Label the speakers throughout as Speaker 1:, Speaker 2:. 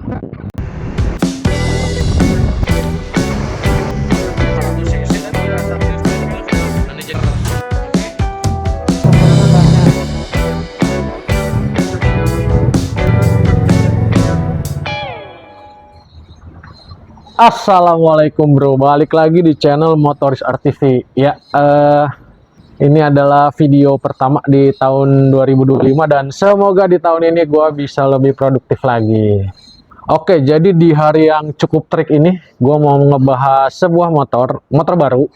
Speaker 1: Assalamualaikum bro, balik lagi di channel Motoris RTV. Ya, ini adalah video pertama di tahun 2025 dan semoga di tahun ini gue bisa lebih produktif lagi. Oke, jadi di hari yang cukup trik ini, gue mau ngebahas sebuah motor baru.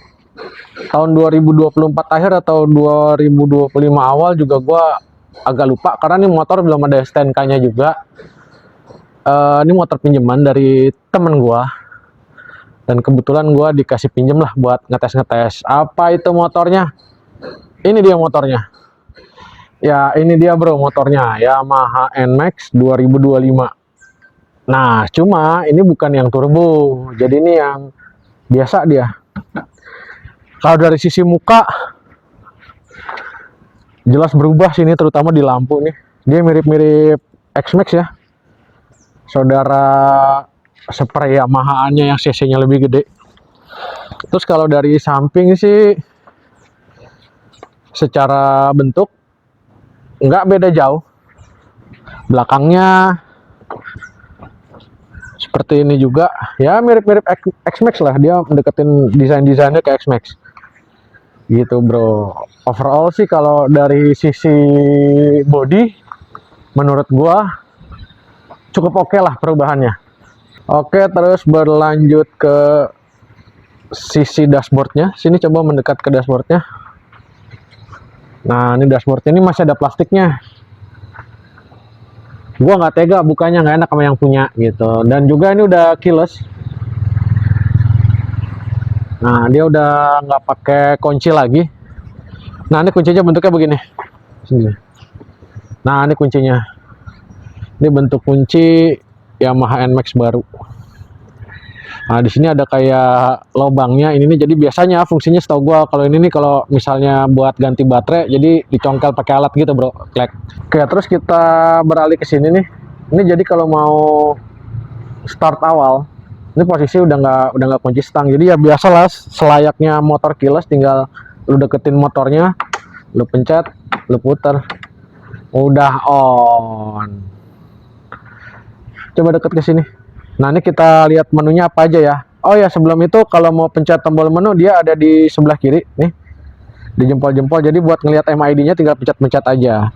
Speaker 1: Tahun 2024 akhir atau 2025 awal juga gue agak lupa karena ini motor belum ada STNK-nya juga. Ini motor pinjaman dari temen gue. Dan kebetulan gue dikasih pinjem lah buat ngetes-ngetes. Apa itu motornya? Ini dia motornya. Ya, ini dia bro motornya. Yamaha NMAX 2025. Nah, cuma ini bukan yang turbo. Jadi ini yang biasa dia. Kalau dari sisi muka, jelas berubah sini, terutama di lampu nih. Dia mirip-mirip X-Max ya. Saudara spray Yamaha-nya yang cc-nya lebih gede. Terus kalau dari samping sih secara bentuk nggak beda jauh. Belakangnya seperti ini juga, ya mirip-mirip X-Max lah, dia mendeketin desain-desainnya ke X-Max. Gitu bro. Overall sih kalau dari sisi body menurut gua cukup oke lah perubahannya. Oke, terus berlanjut ke sisi dashboardnya. Sini coba mendekat ke dashboardnya. Nah, ini dashboardnya ini masih ada plastiknya. Gua nggak tega bukanya, nggak enak sama yang punya gitu. Dan juga ini udah keyless. Nah, dia udah nggak pakai kunci lagi. Nah, ini kuncinya bentuknya begini. Sini. Nah, ini kuncinya. Ini bentuk kunci Yamaha NMAX baru. Nah, di sini ada kayak lubangnya ini nih. Jadi biasanya fungsinya setahu gua kalau ini nih, kalau misalnya buat ganti baterai, jadi dicongkel pakai alat gitu, bro. Klek. Oke, terus kita beralih ke sini nih. Ini jadi kalau mau start awal, ini posisi udah nggak kunci stang. Jadi ya biasalah selayaknya motor keyless, tinggal lu deketin motornya, lu pencet, lu puter. Udah on. Coba deket ke sini. Nah, ini kita lihat menunya apa aja ya. Oh ya, sebelum itu kalau mau pencet tombol menu, dia ada di sebelah kiri nih. Di jempol-jempol. Jadi buat ngelihat MID-nya tinggal pencet-pencet aja.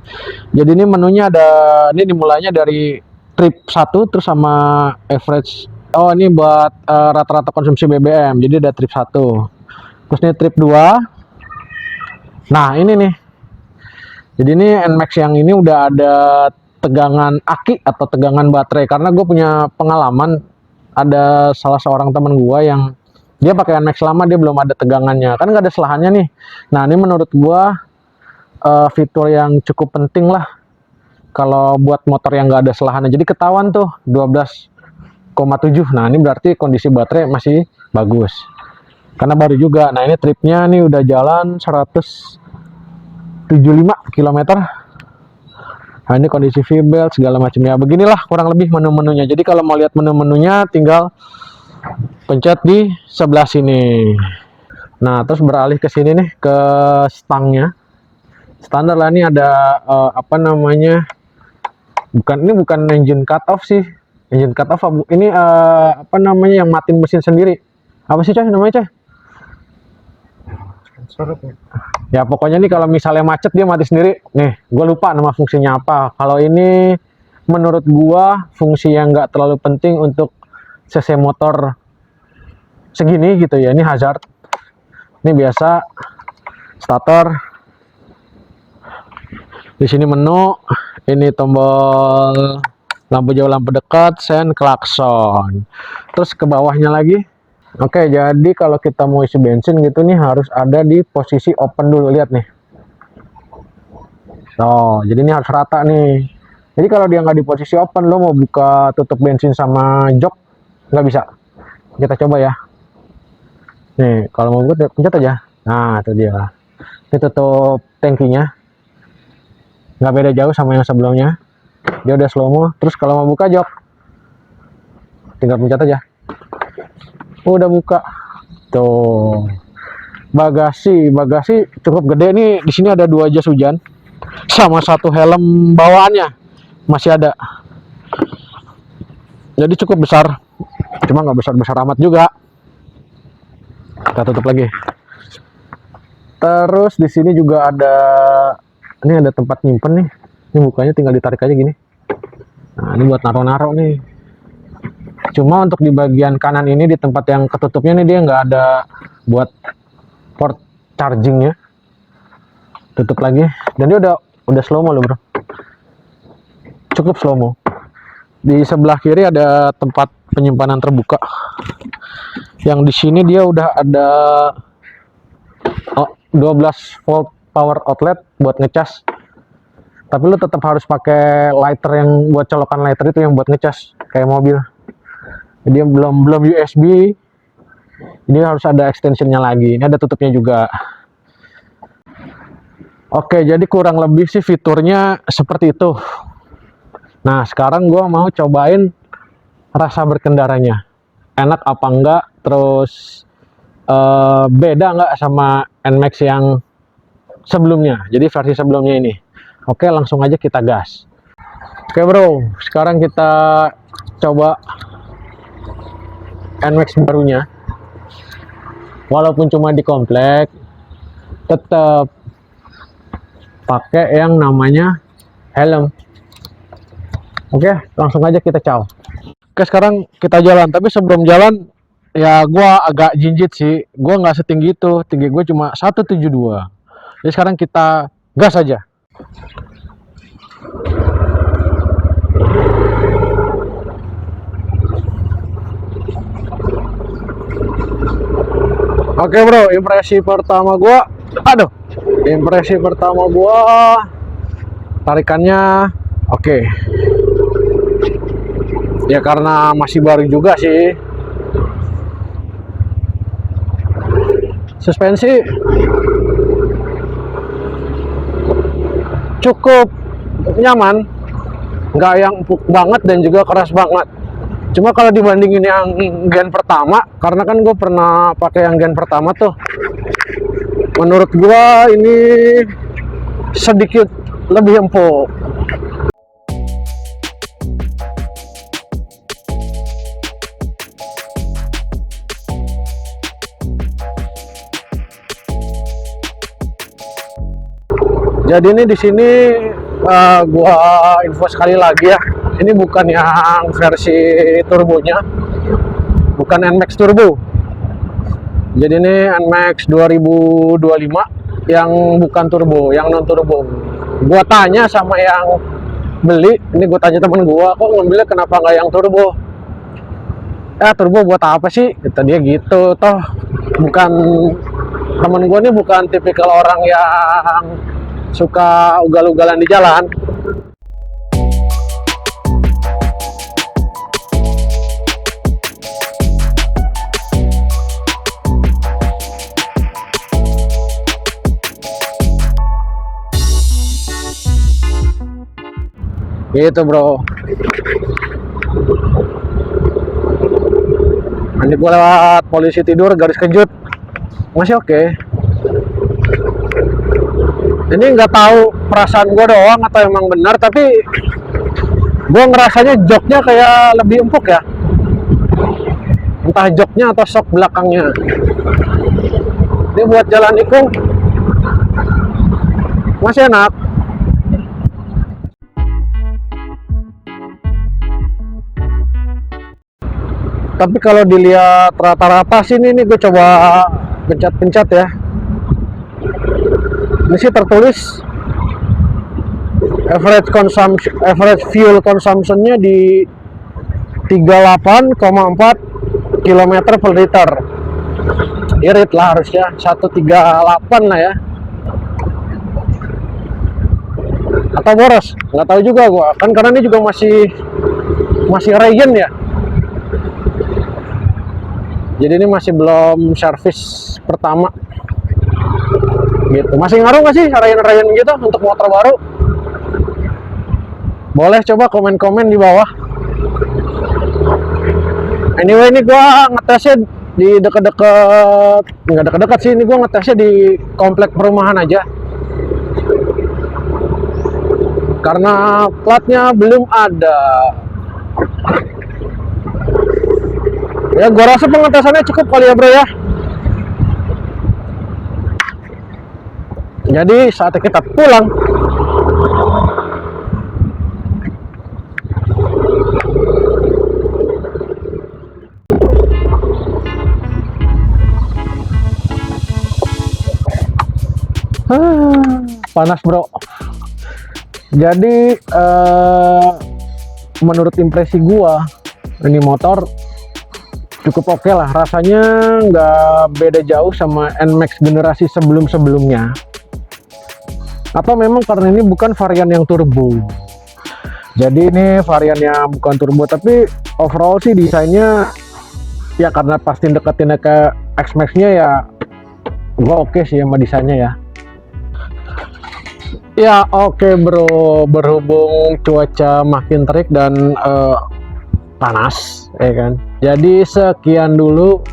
Speaker 1: Jadi ini menunya ada, ini dimulainya dari trip 1 terus sama average. Oh, ini buat rata-rata konsumsi BBM. Jadi ada trip 1. Terus ini trip 2. Nah, ini nih. Jadi ini NMAX yang ini udah ada tegangan aki atau tegangan baterai, karena gue punya pengalaman ada salah seorang temen gue yang dia pakai NMAX lama, dia belum ada tegangannya, kan nggak ada selahannya nih. Nah, ini menurut gue fitur yang cukup penting lah kalau buat motor yang nggak ada selahannya. Jadi ketahuan tuh 12,7. Nah, ini berarti kondisi baterai masih bagus karena baru juga. Nah, ini tripnya nih udah jalan 175 km. Nah, ini kondisi V-belt segala macamnya. Beginilah kurang lebih menu-menunya. Jadi kalau mau lihat menu-menunya tinggal pencet di sebelah sini. Nah, terus beralih ke sini nih, ke stangnya. Standar lah, ini ada apa namanya? Ini bukan engine cut off sih. Engine cut off ini apa namanya yang matiin mesin sendiri. Apa sih coy namanya coy? Ya pokoknya nih kalau misalnya macet dia mati sendiri. Nih, gue lupa nama fungsinya apa. Kalau ini menurut gue fungsi yang nggak terlalu penting untuk cc motor segini gitu ya. Ini hazard. Ini biasa starter. Di sini menu. Ini tombol lampu jauh, lampu dekat, sen, klakson. Terus ke bawahnya lagi. Oke, jadi kalau kita mau isi bensin gitu nih harus ada di posisi open dulu, lihat nih. Oh, jadi ini harus rata nih. Jadi kalau dia nggak di posisi open, lo mau buka tutup bensin sama jok nggak bisa. Kita coba ya. Nih, kalau mau buka pencet aja. Nah, itu dia. Ini tutup tangkinya. Nggak beda jauh sama yang sebelumnya. Dia udah slow mo. Terus kalau mau buka jok, tinggal pencet aja. Udah buka. Tuh. Bagasi cukup gede nih. Di sini ada 2 jas hujan sama 1 helm bawaannya masih ada. Jadi cukup besar. Cuma nggak besar-besar amat juga. Kita tutup lagi. Terus di sini juga ada, ini ada tempat nyimpen nih. Ini bukanya tinggal ditarik aja gini. Nah, ini buat naro-naro nih. Cuma untuk di bagian kanan ini, di tempat yang ketutupnya nih, dia nggak ada buat port chargingnya. Tutup lagi. Dan dia udah slow mo loh bro. Cukup slow mo. Di sebelah kiri ada tempat penyimpanan terbuka. Yang di sini dia udah ada 12 volt power outlet buat ngecas. Tapi lu tetap harus pakai lighter yang buat colokan lighter itu yang buat ngecas kayak mobil. Jadi belum USB. Ini harus ada extensionnya lagi. Ini ada tutupnya juga. Oke, jadi kurang lebih sih fiturnya seperti itu. Nah, sekarang gua mau cobain rasa berkendaranya. Enak apa enggak? Terus beda nggak sama NMAX yang sebelumnya, jadi versi sebelumnya ini. Oke, langsung aja kita gas. Oke bro, sekarang kita coba NMAX barunya. Walaupun cuma di komplek, tetap pakai yang namanya helm. Oke, langsung aja kita caw. Oke, sekarang kita jalan, tapi sebelum jalan ya gua agak jinjit sih. Gua nggak setinggi itu, tinggi gue cuma 172. Jadi sekarang kita gas aja. Oke bro, impresi pertama gua, tarikannya oke. Ya karena masih baru juga sih. Suspensi cukup nyaman, nggak yang empuk banget dan juga keras banget. Cuma kalau dibandingin yang gen pertama, karena kan gue pernah pakai yang gen pertama tuh, menurut gue ini sedikit lebih empuk. Jadi ini di sini gua info sekali lagi ya. Ini bukan yang versi turbonya, bukan NMAX turbo. Jadi ini NMAX 2025 yang bukan turbo, yang non turbo. Gua tanya sama yang beli, ini gua tanya temen gua, kok ngambilnya kenapa nggak yang turbo? Ya turbo buat apa sih? Kata dia gitu. Toh bukan, temen gua ini bukan tipikal orang yang suka ugal-ugalan di jalan. Gitu bro. Nanti gue lewat polisi tidur garis kejut masih oke. Ini nggak tahu perasaan gue doang atau emang benar, tapi gue ngerasanya joknya kayak lebih empuk ya, entah joknya atau sok belakangnya. Ini buat jalan ikung masih enak. Tapi kalau dilihat rata-rata sini nih, gue coba pencet-pencet ya. Ini sih tertulis average fuel consumption-nya di 38,4 km per liter. Irit lah harusnya 138 lah ya. Atau boros, nggak tahu juga gua. Kan karena ini juga masih regen ya. Jadi ini masih belum servis pertama. Gitu. Masih ngaruh nggak sih rayan-rayan gitu untuk motor baru? Boleh coba komen-komen di bawah. Anyway, ini gua ngetesnya di deket-deket, nggak deket-deket sih, ini gua ngetesnya di komplek perumahan aja. Karena platnya belum ada. Ya, gua rasa pengetesannya cukup kali ya, bro ya. Jadi saatnya kita pulang. Panas, bro. Jadi menurut impresi gua, ini motor cukup oke lah. Rasanya nggak beda jauh sama NMAX generasi sebelum-sebelumnya. Atau memang karena ini bukan varian yang turbo. Jadi ini variannya bukan turbo, tapi overall sih desainnya ya karena pasti deketinnya ke X-Max-nya ya, gua oke sih sama desainnya ya. Ya oke bro, berhubung cuaca makin terik dan panas ya kan. Jadi sekian dulu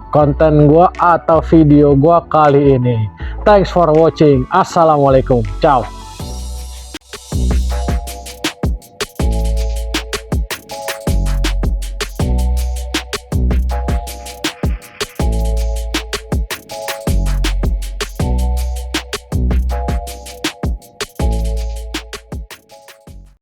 Speaker 1: konten gua atau video gua kali ini. Thanks for watching. Assalamualaikum. Ciao.